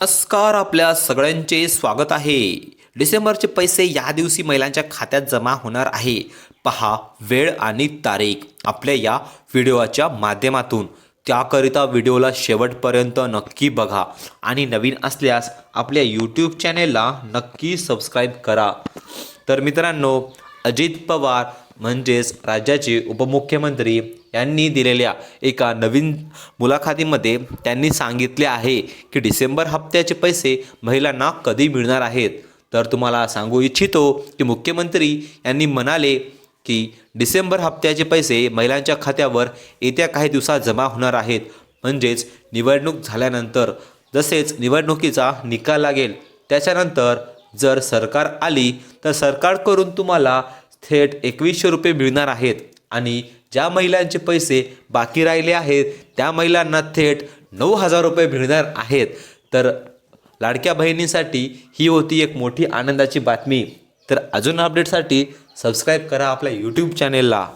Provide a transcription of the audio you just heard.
नमस्कार, आपल्या सगळ्यांचे स्वागत आहे. डिसेंबरचे पैसे या दिवशी महिलांच्या खात्यात जमा होणार आहे. पहा वेळ आणि तारीख आपल्या या व्हिडिओच्या माध्यमातून. त्याकरिता व्हिडिओला शेवटपर्यंत नक्की बघा आणि नवीन असल्यास आपल्या यूट्यूब चॅनेलला नक्की सबस्क्राईब करा. तर मित्रांनो, अजित पवार म्हणजेच राज्याचे उपमुख्यमंत्री यांनी दिलेल्या एका नवीन मुलाखतीमध्ये त्यांनी सांगितले आहे की डिसेंबर हप्त्याचे पैसे महिलांना कधी मिळणार आहेत. तर तुम्हाला सांगू इच्छितो की मुख्यमंत्री यांनी म्हणाले की डिसेंबर हप्त्याचे पैसे महिलांच्या खात्यावर येत्या काही दिवसात जमा होणार आहेत. म्हणजेच निवडणूक झाल्यानंतर, जसेच निवडणुकीचा निकाल लागेल त्याच्यानंतर जर सरकार आली तर सरकारकडून तुम्हाला थेट 2100 रुपये मिळणार आहेत आणि ज्या महिलांचे पैसे बाकी राहिले आहेत त्या महिलांना थेट 9000 रुपये मिळणार आहेत. तर लाडक्या बहिणींसाठी ही होती एक मोठी आनंदाची बातमी. तर अजून अपडेटसाठी सबस्क्राईब करा आपल्या यूट्यूब चॅनेलला.